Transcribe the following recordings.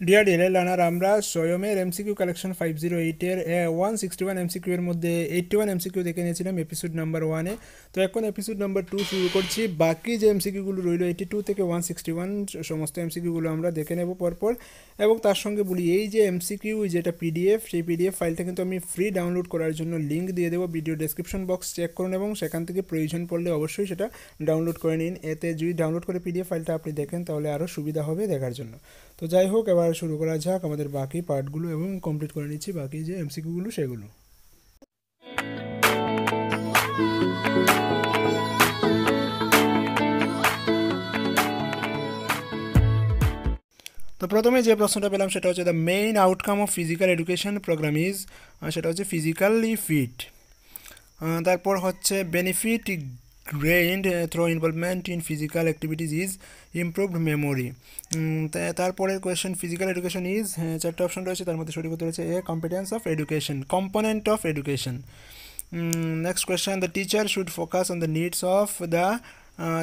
Deer DLL learner, আমরা স্বয়মের MCQ collection 508 এর 161 MCQ এর মধ্যে 81 এমসিকিউ দেখে নিয়েছিলাম এপিসোড নাম্বার 1-এ। তো এখন এপিসোড নাম্বার 2 শুরু করছি। বাকি যে এমসিকিউগুলো রইল 82 থেকে 161 সমস্ত এমসিকিউগুলো আমরা দেখে নেব পরপর। এবং তার সঙ্গে বলি, এই যে এমসিকিউ যেটা পিডিএফ, সেই পিডিএফ ফাইলটা কিন্তু আমি ফ্রি ডাউনলোড করার জন্য লিঙ্ক দিয়ে দেবো ভিডিও ডেসক্রিপশন বক্স চেক করুন এবং সেখান থেকে প্রয়োজন পড়লে অবশ্যই সেটা ডাউনলোড করে নিন। এতে যদি ডাউনলোড করে পিডিএফ ফাইলটা আপনি দেখেন তাহলে আরও সুবিধা হবে দেখার জন্য। তো যাই হোক, এবার শুরু করা যাক আমাদের বাকি পার্টগুলো এবং কমপ্লিট করে নিচ্ছি বাকি যে এমসিকিউগুলো সেগুলো। তো প্রথমে যে প্রশ্নটা পেলাম সেটা হচ্ছে the main outcome of physical education programme is, সেটা হচ্ছে ফিজিক্যালি ফিট। তারপর হচ্ছে benefit gained through involvement in physical activities is improved memory. তারপরের কোয়েশ্চেন, ফিজিক্যাল এডুকেশন ইজ, চারটে অপশন রয়েছে তার মধ্যে সঠিক উত্তর হচ্ছে a competence of education, component of education. Next question, the teacher should focus on the needs of the,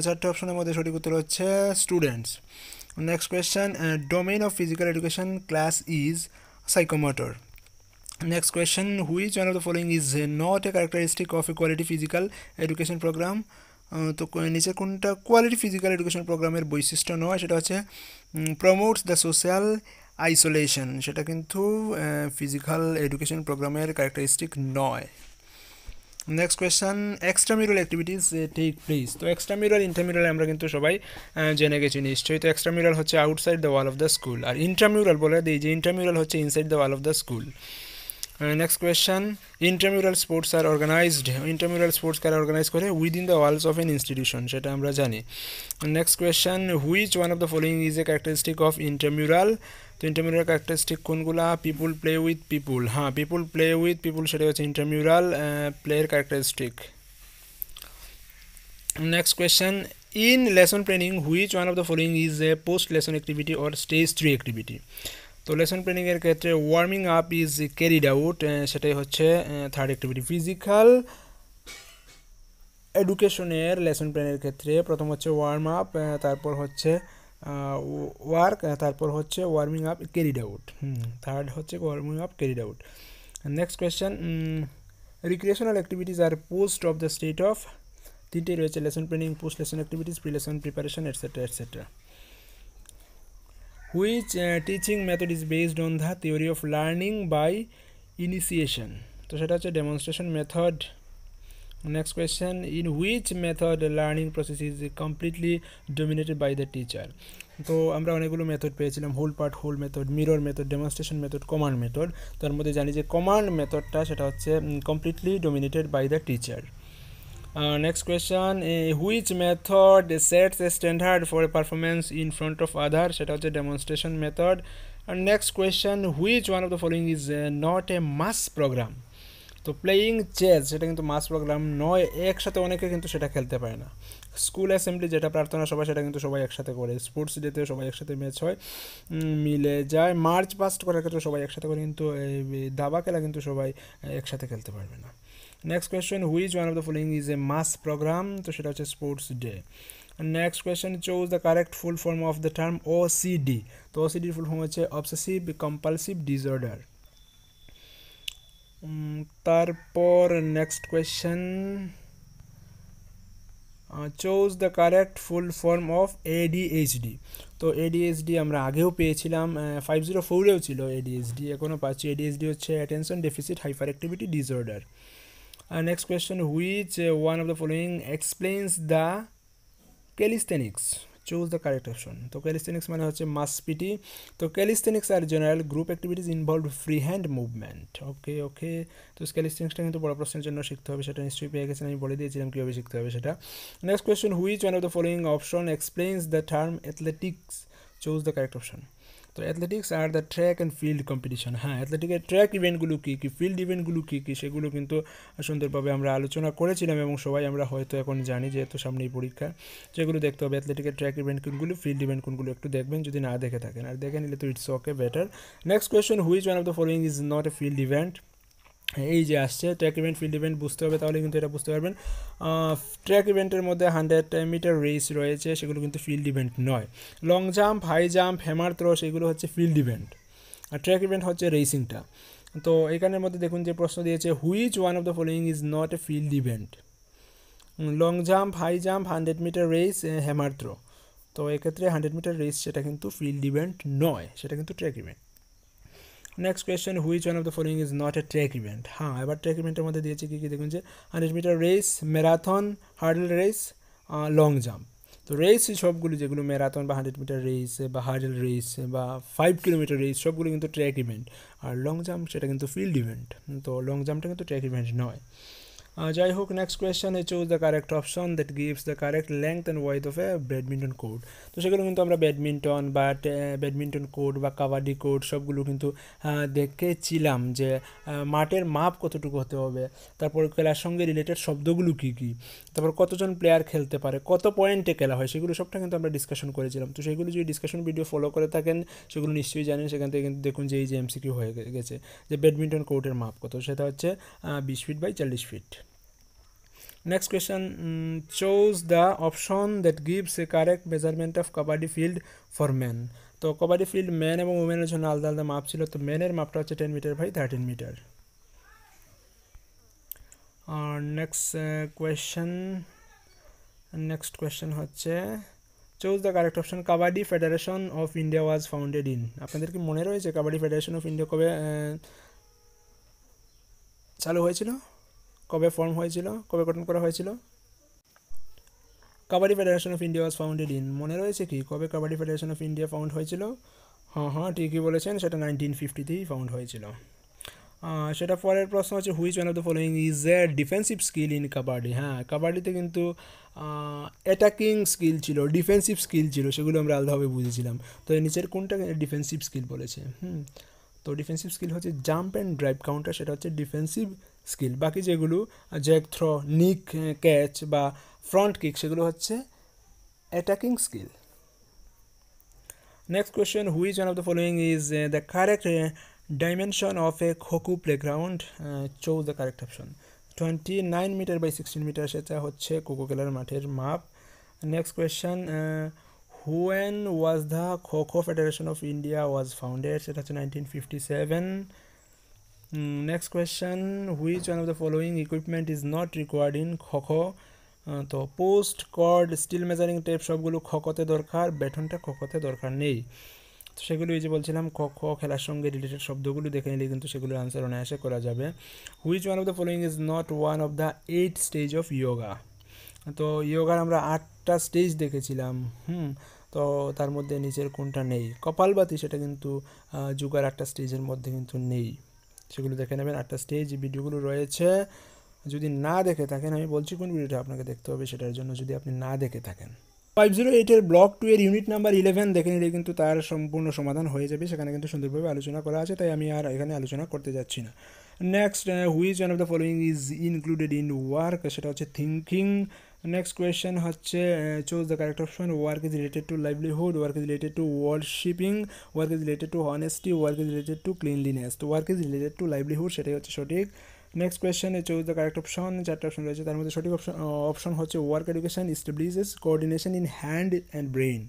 চারটে অপশনের মধ্যে সঠিক উত্তর হচ্ছে students. Next question, domain of physical education class is psychomotor. Next question, which one of the following is not a characteristic of a quality physical education program? তো নিচে কোনটা quality physical education প্রোগ্রামের বৈশিষ্ট্য নয়, সেটা হচ্ছে প্রমোটস দ্য সোশ্যাল আইসোলেশন, সেটা কিন্তু ফিজিক্যাল এডুকেশন প্রোগ্রামের ক্যারেক্টারিস্টিক নয়। Next question, extramural activities take place. তো এক্সট্রামিউরাল ইন্টারমিউরাল আমরা কিন্তু সবাই জেনে গেছি নিশ্চয়ই। তো এক্সট্রামিউরাল হচ্ছে outside the wall of the school, আর ইন্টারমিউরাল বলে দিই যে ইন্টারমিউরাল হচ্ছে inside the wall of the school. Next question, intramural sports are organized, intramural sports কারা অর্গানাইজ করে? Within the walls of an institution, সেটা আমরা জানি। Next question, which one of the following is a characteristic of intramural? তো intramural characteristic কোনগুলা? পিপুল play with পিপুল, হ্যাঁ পিপুল play with people সেটা হচ্ছে ইন্টারমিউরাল প্লেয়ের characteristic. Next question, in lesson planning which one of the following is a post lesson activity or stage 3 activity? তো lesson প্ল্যানিংয়ের ক্ষেত্রে warming up is carried out, সেটাই হচ্ছে third activity. Physical এডুকেশনের lesson প্ল্যানের ক্ষেত্রে প্রথম হচ্ছে ওয়ার্ম আপ, তারপর হচ্ছে ওয়ার্ক, তারপর হচ্ছে warming up carried out, third হচ্ছে warming up carried out. Next question, recreational activities are post of the state of, তিনটে রয়েছে, lesson planning, post lesson activities, pre lesson preparation, etcetera etcetera. Which teaching method is based on the theory of learning by initiation? তো সেটা হচ্ছে demonstration method. Next question, in which method learning process is completely dominated by the teacher? তো আমরা অনেকগুলো method পেয়েছিলাম, whole part whole method, mirror method, demonstration method, command method. তার মধ্যে জানি যে কমান্ড মেথডটা সেটা হচ্ছে completely dominated by the teacher. Next question, which method sets a standard for a performance in front of others? সেটা হচ্ছে demonstration method. And next question, which one of the following is not a mass program? তো playing chess সেটা কিন্তু মাস programme নয়, একসাথে অনেকে কিন্তু সেটা খেলতে পারে না। স্কুল অ্যাসেম্বলি যেটা প্রার্থনা সভা সেটা কিন্তু সবাই একসাথে করে, স্পোর্টস ডেতেও সবাই একসাথে ম্যাচ হয়, মিলে যায়, মার্চ পাস্ট করার ক্ষেত্রে সবাই একসাথে করে, কিন্তু দাবা খেলা কিন্তু সবাই একসাথে খেলতে পারবে না। Next question, which one of the following is a mass program? তো সেটা হচ্ছে sports day. Next question, choose the correct full form of the term OCD. তো ওসিডির ফুল ফর্ম হচ্ছে অবসেসিভ কম্পালসিভ ডিসঅর্ডার। তারপর next question, choose the correct full form of ADHD. তো ADHD আমরা আগেও পেয়েছিলাম, 504-এও ছিল এডিএইচডি, এখনও পাচ্ছি। এডিএইচডি হচ্ছে attention deficit hyperactivity disorder. Next question, which one of the following explains the calisthenics? Choose the correct option. তো calisthenics মানে হচ্ছে মাস পিটি। তো calisthenics are general group activities involve free hand movement. Okay, তো ক্যালিস্থেনিক্সটা কিন্তু বড় প্রশ্নের জন্য শিখতে হবে, সেটা নিশ্চয়ই পেয়ে গেছেন, আমি বলে দিয়েছিলাম কীভাবে শিখতে হবে সেটা। Next question, which one of the following option explains the term athletics? Choose the correct option. তো athletics are the track and field competition, হ্যাঁ অ্যাথলেটিকের ট্র্যাক ইভেন্টগুলো কী কী, ফিল্ড ইভেন্টগুলো কী কী, সেগুলো কিন্তু সুন্দরভাবে আমরা আলোচনা করেছিলাম এবং সবাই আমরা হয়তো এখন জানি, যেহেতু সামনেই পরীক্ষা, সেগুলো দেখতে হবে। অ্যাথলেটিকের ট্র্যাক ইভেন্ট কোনগুলো, ফিল্ড ইভেন্ট কোনগুলো একটু দেখবেন, যদি না দেখে থাকেন, আর দেখে নিলে তো it's okay better. Next question, which one of the following is not a field event? এই যে আসছে ট্র্যাক ইভেন্ট ফিল্ড ইভেন্ট বুঝতে হবে, তাহলে কিন্তু এটা বুঝতে পারবেন। ট্র্যাক ইভেন্টের মধ্যে 100 মিটার রেস রয়েছে, সেগুলো কিন্তু ফিল্ড ইভেন্ট নয়। Long jump, high jump, hammer throw সেগুলো হচ্ছে ফিল্ড ইভেন্ট, আর ট্র্যাক ইভেন্ট হচ্ছে রেসিংটা। তো এখানের মধ্যে দেখুন যে প্রশ্ন দিয়েছে, which one of the following is not a field event? Long jump, high jump, 100 metre race, hammer throw. তো এক্ষেত্রে 100 মিটার রেস সেটা কিন্তু ফিল্ড ইভেন্ট নয়, সেটা কিন্তু track event. Next question, which one of the following is not A track event? হ্যাঁ, এবার track ইভেন্টের মধ্যে দিয়েছে কী কী দেখুন যে 100 metre race, marathon, hurdle race, long jump. তো রেস সবগুলো যেগুলো ম্যারাথন বা 100 মিটার রেস বা হার্ডল রেস বা 5 কিলোমিটার রেস সবগুলো কিন্তু ট্র্যাক ইভেন্ট, আর লং জাম্প সেটা কিন্তু ফিল্ড ইভেন্ট। তো লং জাম্পটা কিন্তু ট্র্যাক ইভেন্ট নয়। যাই হোক, next question, choose the correct option that gives the correct length and wide of a badminton court. তো সেগুলো কিন্তু আমরা ব্যাডমিন্টন বা ব্যাডমিন্টন কোর্ট বা কাবাডি কোর্ট সবগুলো কিন্তু দেখেছিলাম যে মাঠের মাপ কতটুকু হতে হবে, তারপর খেলার সঙ্গে রিলেটেড শব্দগুলো কী কী, তারপর কতজন প্লেয়ার খেলতে পারে, কত পয়েন্টে খেলা হয়, সেগুলো সবটা কিন্তু আমরা ডিসকাশন করেছিলাম। তো সেগুলো যদি ডিসকাশন ভিডিও ফলো করে থাকেন সেগুলো নিশ্চয়ই জানেন। সেখান থেকে কিন্তু দেখুন যে এই যে এমসিকিউ হয়ে গেছে যে ব্যাডমিন্টন কোর্টের মাপ কত, সেটা হচ্ছে 20 feet by 40 feet. Next question, choose the option that gives a correct measurement of kabaddi field for men. তো কবাডি ফিল্ড ম্যান এবং উমেনের জন্য আলাদা আলাদা মাপ ছিল। তো ম্যানের মাপটা হচ্ছে 10 মিটার বাই 13 মিটার। আর নেক্সট কোয়েশ্চেন হচ্ছে, choose the correct option, Kabaddi Federation of India was founded in. আপনাদের কি মনে রয়েছে কাবাডি ফেডারেশন অফ ইন্ডিয়া কবে চালু হয়েছিল, কবে ফর্ম হয়েছিল, কবে গঠন করা হয়েছিল? Kabaddi Federation of India was founded in, মনে রয়েছে কি কবে kabaddi Federation of India found হয়েছিল? হ্যাঁ ঠিকই বলেছেন, সেটা 1950তেই ফাউন্ড হয়েছিল। সেটা পরের প্রশ্ন হচ্ছে, which one of the following is a defensive skill in kabaddi. হ্যাঁ, কাবাডিতে কিন্তু অ্যাটাকিং স্কিল ছিল, ডিফেন্সিভ স্কিল ছিল, সেগুলো আমরা আলাদাভাবে বুঝেছিলাম। তো এর নিচের কোনটা ডিফেন্সিভ স্কিল বলেছে? তো ডিফেন্সিভ স্কিল হচ্ছে জাম্প অ্যান্ড ড্রাইভ কাউন্টার, সেটা হচ্ছে ডিফেন্সিভ স্কিল। বাকি যেগুলো জ্যাক থ্রো, নিক ক্যাচ বা ফ্রন্ট কিক সেগুলো হচ্ছে attacking skill. Next question, which one of the following is the correct dimension of a kho kho playground? Choose the correct option. 29 metre by 16 metre, সেটা হচ্ছে খোখো খেলার মাঠের মাপ। Next question, when was the Kho Federation of India was founded? সেটা হচ্ছে 1957। Next question, which one of the following equipment is not required in kho-kho? তো post, cord, steel measuring tape সবগুলো খোখোতে দরকার, ব্যাটনটা খোখোতে দরকার নেই। তো সেগুলো এই যে বলছিলাম, খোখো খেলার সঙ্গে রিলেটেড শব্দগুলো দেখে নিলে কিন্তু সেগুলোর আনসার অনায়াসে করা যাবে। Which one of the following is not one of the 8 stage of yoga? তো ইয়োগার আমরা 8টা স্টেজ দেখেছিলাম। তো তার মধ্যে নিচের কোনটা নেই? কপালভাতি সেটা কিন্তু যোগার 8টা স্টেজের মধ্যে কিন্তু নেই, সেগুলো দেখে নেবেন। 8টা স্টেজ ভিডিওগুলো রয়েছে, যদি না দেখে থাকেন আমি বলছি কোন ভিডিওটা আপনাকে দেখতে হবে সেটার জন্য, যদি আপনি না দেখে থাকেন। 508-এর ব্লক 2 এর ইউনিট নাম্বার 11 দেখে নিলে কিন্তু তার সম্পূর্ণ সমাধান হয়ে যাবে, সেখানে কিন্তু সুন্দরভাবে আলোচনা করা আছে, তাই আমি আর এখানে আলোচনা করতে যাচ্ছি না। Next, which one of the following is included in work? সেটা হচ্ছে থিঙ্কিং। নেক্সট কোয়েশ্চেন হচ্ছে, choose the correct option. Work is related to livelihood, work is related to worshipping, work is related to honesty, work is related to cleanliness. তো work is related to livelihood, সেটাই হচ্ছে সঠিক। Next কোয়েশ্চেনে choose the correct option. 4টা option রয়েছে, তার মধ্যে সঠিক অপশন হচ্ছে work education establishes coordination in hand and brain.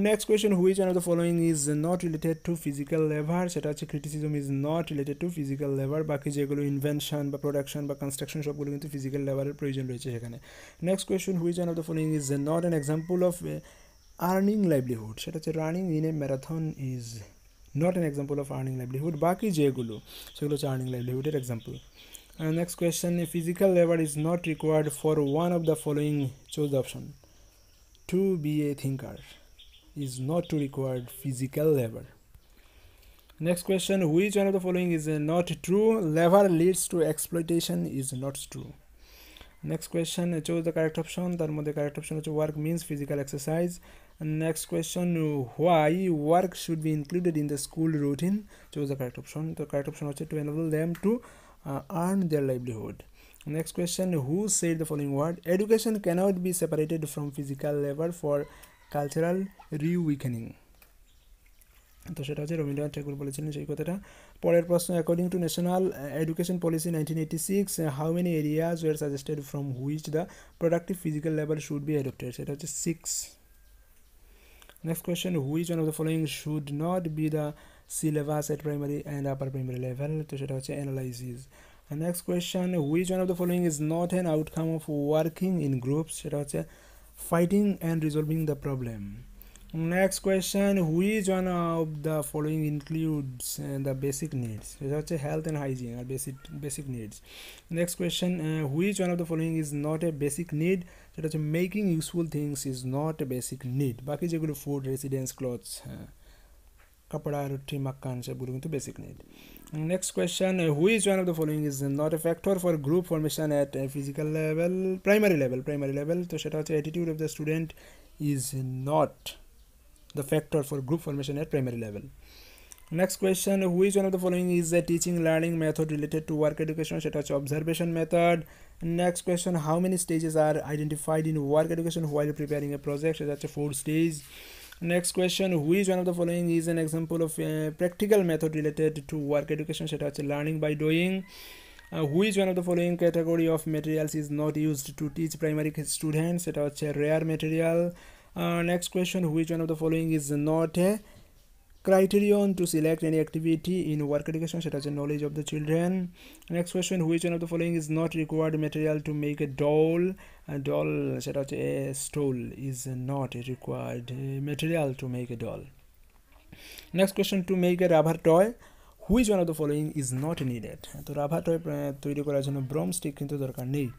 Next question, which one of the following is not related to physical labour? সেটা হচ্ছে criticism is not related to physical labour. বাকি যেগুলো ইনভেনশন বা প্রোডাকশন বা construction সবগুলো কিন্তু physical লেবারের প্রয়োজন রয়েছে সেখানে। Next question, which one of the following is not an example of earning livelihood? সেটা হচ্ছে running in a marathon is not an example of earning livelihood. বাকি যেগুলো সেগুলো হচ্ছে আর্নিং লাইভলিহুডের এক্সাম্পল। Next question, physical labor is not required for one of the following. Choose the option. To be a thinker is not to require physical labor. Next question, which one of the following is not true? Labor leads to exploitation is not true. Next question, choose the correct option. তার মধ্যে correct option হচ্ছে work means physical exercise. Next question, why work should be included in the school routine? Choose the correct option. The correct option হচ্ছে to enable them to earn their livelihood. Next question, who said the following word? Education cannot be separated from physical labor for cultural reawakening. তো সেটা হচ্ছে রবীন্দ্রনাথ ঠাকুর বলেছিলেন সেই কথাটা। পরের প্রশ্ন, according to national education policy 1986 how many areas were suggested from which the productive physical level should be adopted, সেটা হচ্ছে 6। Next question, which one of the following should not be the syllabus at primary and upper primary level, তো সেটা হচ্ছে analysis. Next question, which one of the following is not an outcome of working in groups, সেটা হচ্ছে fighting and resolving the problem. Next question, which one of the following includes the basic needs, সেটা হচ্ছে health and hygiene R basic needs. Next question, which one of the following is not a basic need, সেটা হচ্ছে making useful things is not a basic need, বাকি যেগুলো food, residence, clothes, কাপড়া, রুটি, মাক্কান, সেগুলো কিন্তু basic need. Next question, which one of the following is not a factor for group formation at a physical level, primary level, তো সেটা হচ্ছে attitude of the student is not the factor for group formation at primary level. Next question, which one of the following is a teaching learning method related to work education, সেটা হচ্ছে observation method. Next question, how many stages are identified in work education while preparing a project, সেটা হচ্ছে 4 stage. Next question, which one of the following is an example of a practical method related to work education, সেটা হচ্ছে learning by doing. Which one of the following category of materials is not used to teach primary students, সেটা হচ্ছে rare material. Next question, which one of the following is not a criterion to select any activity in work education, সেটা হচ্ছে knowledge of the children. Next question, which one of the following is not required material to make a doll, সেটা হচ্ছে a stool is not a required material to make a doll. Next question, to make a rubber toy, which one of the following is not needed, তো rubber toy তৈরি করার জন্য broom stick কিন্তু দরকার নেই।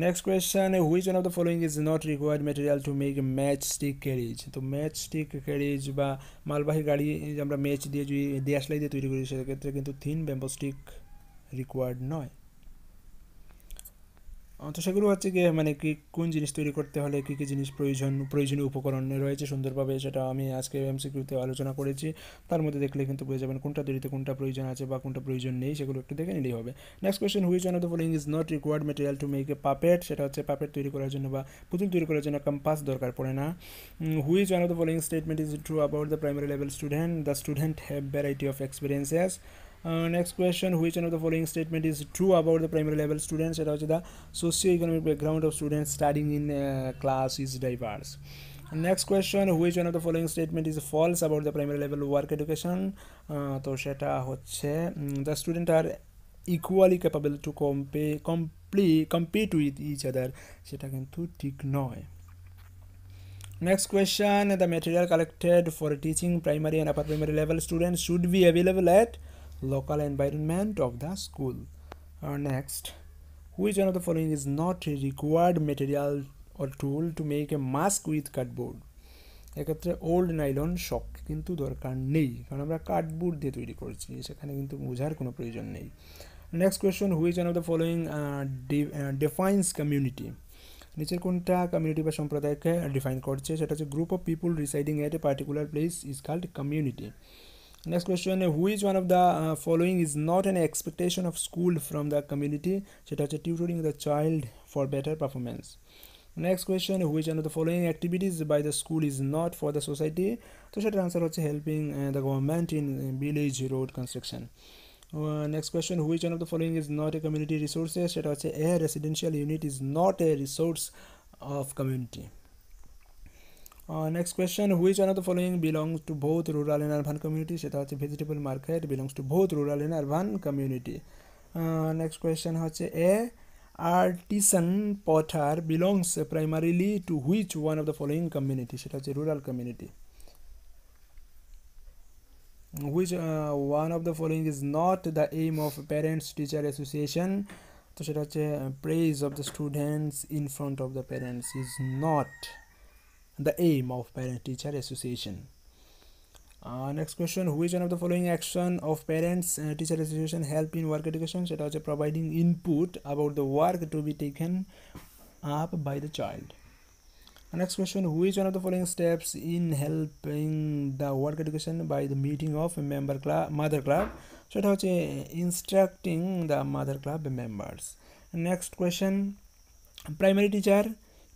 Next question, which one of the following is not required material to make a matchstick carriage, তো matchstick carriage বা মালবাহী গাড়ি আমরা ম্যাচ দিয়ে যদি দেশলাই দিয়ে তৈরি করি সেক্ষেত্রে কিন্তু থিন ব্যাম্বো স্টিক রিকোয়ার্ড নয়। তো সেগুলো হচ্ছে কি মানে কি কোন জিনিস তৈরি করতে হলে কী কী জিনিস প্রয়োজনীয় উপকরণ রয়েছে সুন্দরভাবে, সেটা আমি আজকে এমসিকিউতে আলোচনা করেছি। তার মধ্যে দেখলে কিন্তু বুঝে যাবেন কোনটা তৈরিতে কোনটা প্রয়োজন আছে বা কোনটা প্রয়োজন নেই, সেগুলো একটু দেখে নিলেই হবে। Next question, which one of the following is not required material to make a puppet, সেটা হচ্ছে পাপেট তৈরি করার জন্য বা পুতুল তৈরি করার জন্য কম্পাস দরকার পড়ে না। Which one of the following statement is true about the primary level student, the student have variety of experiences. Next question, which one of the following statement is true about the primary level students, সেটা হচ্ছে the socio-economic background of students studying in class is diverse. Next question, which one of the following statement is false about the primary level work education, তো সেটা হচ্ছে the students are equally capable to compete with each other, সেটা কিন্তু ঠিক নয়। Next question, the material collected for teaching primary and upper primary level students should be available at local environment of the school. Next, which one of the following is not required material or tool to make a mask with cardboard, এক্ষেত্রে old nylon শক কিন্তু দরকার নেই কারণ আমরা cardboard দিয়ে তৈরি করছি, সেখানে কিন্তু বোঝার কোনো প্রয়োজন নেই। Next question, which one of the following defines community, নিচের কোনটা কমিউনিটি বা সম্প্রদায়কে ডিফাইন করছে, সেটা হচ্ছে group of people residing at a particular place is called community. Next question, which one of the following is not an expectation of school from the community, সেটা হচ্ছে tutoring the child for better performance. Next question, which one of the following activities by the school is not for the society, তো সেটার answer হচ্ছে helping the government in village road construction. Next question, which one of the following is not a community resources, সেটা হচ্ছে a residential unit is not a resource of community. Next question, which one of the following belongs to both rural and urban community, সেটা হচ্ছে vegetable market belongs to both rural and urban community. Next question হচ্ছে a artisan potter belongs primarily to which one of the following community, সেটা হচ্ছে rural community. Which one of the following is not the aim of parents teacher association, তো সেটা হচ্ছে praise of the students in front of the parents is not the aim of parent teacher association. Next question, which one of the following action of parents teacher association help in work education, সেটা হচ্ছে providing input about the work to be taken up by the child. Next question, which one of the following steps in helping the work education by the meeting of a mother club, সেটা হচ্ছে instructing the mother club members. Next question, primary teacher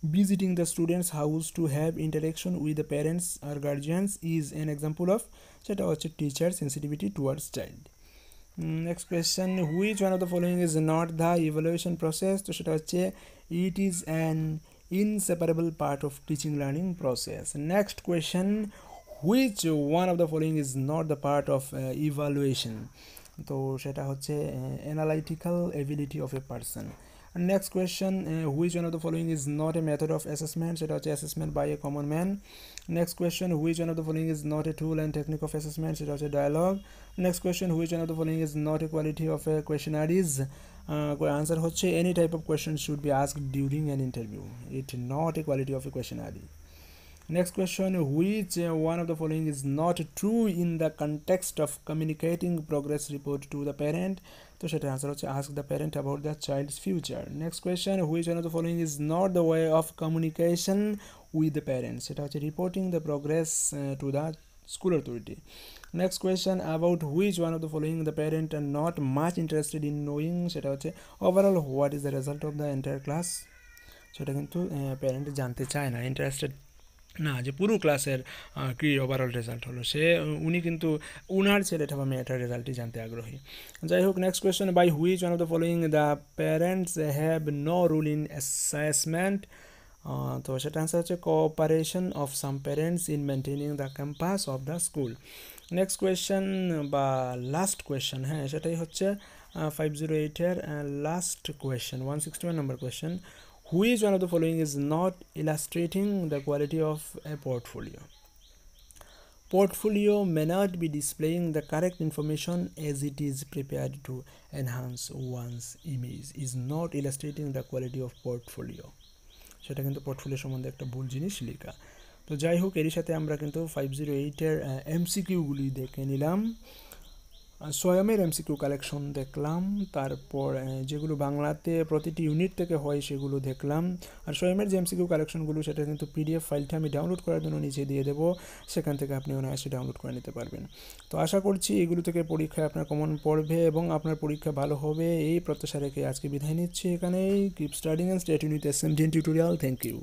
visiting the student's house to have interaction with the parents or guardians is an example of সেটা হচ্ছে teacher sensitivity towards child. Next question, which one of the following is not the evaluation process? তো সেটা হচ্ছে it is an inseparable part of teaching learning process. Next question, which one of the following is not the part of evaluation? তো সেটা হচ্ছে analytical ability of a person. Next question, which one of the following is not a method of assessment? সেটা হচ্ছে assessment by a common man. Next question, which one of the following is not a tool and technique of assessment? সেটা হচ্ছে dialogue. Next question, which one of the following is not a quality of a questionnaires? Answer হচ্ছে any type of question should be asked during an interview. It not a quality of a questionnaire. Next question, which one of the following is not true in the context of communicating progress report to the parent? তো সেটা answer হচ্ছে ask the parent about the child's future. Next question, which one of the following is not the way of communication with the parents? সেটা হচ্ছে reporting the progress to the school authority. Next question, about which one of the following the parent are not much interested in knowing? সেটা হচ্ছে overall what is the result of the entire class? সেটা কিন্তু parent জানতে চায় না, interested না যে পুরো ক্লাসের কি ওভারঅল রেজাল্ট হলো, উনি কিন্তু উনার ছেলেটা বা মেয়েটার রেজাল্টই জানতে আগ্রহী। যাই হোক, next question, by which one of the following the parents have no rule in assessment? তো সেটা আনসার হচ্ছে cooperation of some parents in maintaining the campus of the school. Next question বা লাস্ট কোয়েশ্চেন, হ্যাঁ সেটাই হচ্ছে 508-এর last question, 161 number question, which one of the following is not illustrating the quality of a portfolio? Portfolio may not be displaying the correct information as it is prepared to enhance one's image, is not illustrating the quality of portfolio. সেটা কিন্তু portfolio সম্বন্ধে একটা ভুল জিনিস লেখা। তো যাই হোক, এরই সাথে আমরা কিন্তু 508-এর এমসিকিউগুলি দেখে নিলাম, সোয়ামের এমসিকিউ কালেকশন দেখলাম, তারপর যেগুলো বাংলাতে প্রতিটি ইউনিট থেকে হয় সেগুলো দেখলাম। আর সোয়ামের যে এমসিকিউ কালেকশনগুলো সেটা কিন্তু পিডিএফ ফাইলটা আমি ডাউনলোড করার জন্য নিচে দিয়ে দেবো, সেখান থেকে আপনি অনায়াসে ডাউনলোড করে নিতে পারবেন। তো আশা করছি এগুলো থেকে পরীক্ষায় আপনার কমন পড়বে এবং আপনার পরীক্ষা ভালো হবে, এই প্রত্যাশা রেখে আজকে বিদায় নিচ্ছি এখানেই। Keep studying and stay tuned with SMDN tutorial. Thank you.